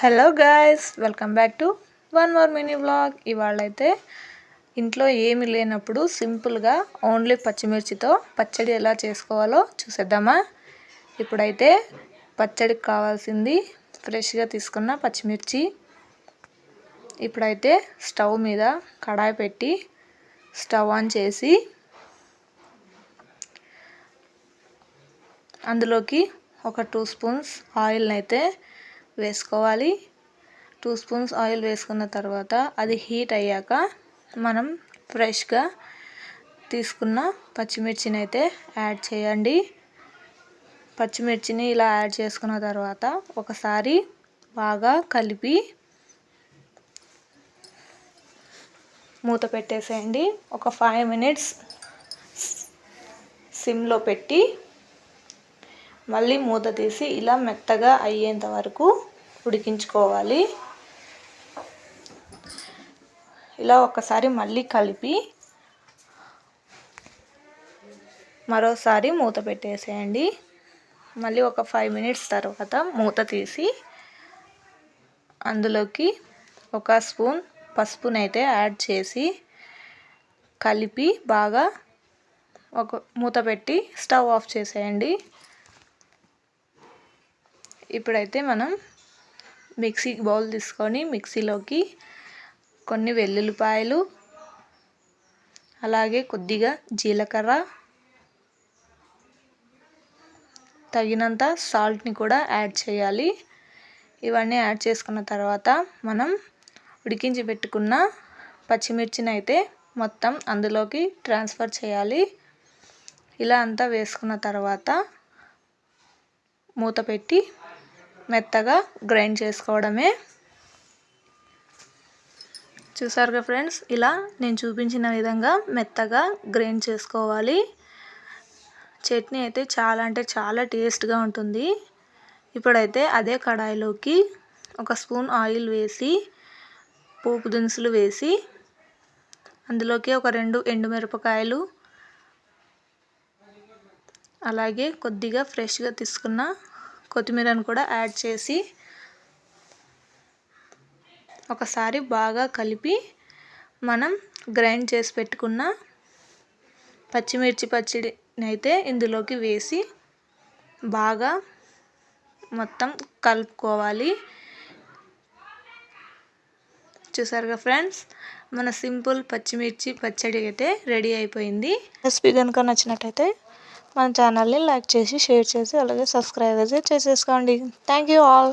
Hello guys, welcome back to one more mini vlog. ఇవాళైతే ఇంట్లో ఏమి లేనప్పుడు సింపుల్గా ఓన్లీ పచ్చిమిర్చితో పచ్చడి ఎలా చేసుకోవాలో చూసేద్దామా. ఇప్పుడైతే పచ్చడికి కావాల్సింది ఫ్రెష్గా తీసుకున్న పచ్చిమిర్చి. ఇప్పుడైతే స్టవ్ మీద కడాయి పెట్టి స్టవ్ ఆన్ చేసి అందులోకి ఒక 2 స్పూన్స్ ఆయిల్ని అయితే వేసుకోవాలి. 2 స్పూన్స్ ఆయిల్ వేసుకున్న తర్వాత అది హీట్ అయ్యాక మనం ఫ్రెష్గా తీసుకున్న పచ్చిమిర్చిని అయితే యాడ్ చేయండి. పచ్చిమిర్చిని ఇలా యాడ్ చేసుకున్న తర్వాత ఒకసారి బాగా కలిపి మూత పెట్టేసేయండి. ఒక 5 మినిట్స్ సిమ్లో పెట్టి మళ్ళీ మూత తీసి ఇలా మెత్తగా అయ్యేంత వరకు ఉడికించుకోవాలి. ఇలా ఒకసారి మళ్ళీ కలిపి మరోసారి మూత పెట్టేసేయండి. మళ్ళీ ఒక 5 మినిట్స్ తర్వాత మూత తీసి అందులోకి 1 స్పూన్ పసుపునైతే యాడ్ చేసి కలిపి బాగా మూత పెట్టి స్టవ్ ఆఫ్ చేసేయండి. ఇప్పుడైతే మనం మిక్సీ బౌల్ తీసుకొని మిక్సీలోకి కొన్ని వెల్లుల్లిపాయలు, అలాగే కొద్దిగా జీలకర్ర, తగినంత సాల్ట్ని కూడా యాడ్ చేయాలి. ఇవన్నీ యాడ్ చేసుకున్న తర్వాత మనం ఉడికించి పెట్టుకున్న పచ్చిమిర్చిని అయితే మొత్తం అందులోకి ట్రాన్స్ఫర్ చేయాలి. ఇలా అంతా వేసుకున్న తర్వాత మూత పెట్టి మెత్తగా గ్రైండ్ చేసుకోవడమే. చూసారుగా ఫ్రెండ్స్, ఇలా నేను చూపించిన విధంగా మెత్తగా గ్రైండ్ చేసుకోవాలి. చట్నీ అయితే చాలా అంటే చాలా టేస్ట్గా ఉంటుంది. ఇప్పుడైతే అదే కడాయిలోకి 1 స్పూన్ ఆయిల్ వేసి పోపు దినుసులు వేసి అందులోకి ఒక 2 ఎండుమిరపకాయలు, అలాగే కొద్దిగా ఫ్రెష్గా తీసుకున్న కొత్తిమీరను కూడా యాడ్ చేసి ఒకసారి బాగా కలిపి మనం గ్రైండ్ చేసి పెట్టుకున్న పచ్చిమిర్చి పచ్చడిని అయితే ఇందులోకి వేసి బాగా మొత్తం కలుపుకోవాలి. చూసారుగా ఫ్రెండ్స్, మన సింపుల్ పచ్చిమిర్చి పచ్చడి అయితే రెడీ అయిపోయింది. రెసిపీ కనుక నచ్చినట్టయితే మన ఛానల్ని లైక్ చేసి, షేర్ చేసి, అలాగే సబ్స్క్రైబ్ అయితే చేసేసుకోండి. Thank you all.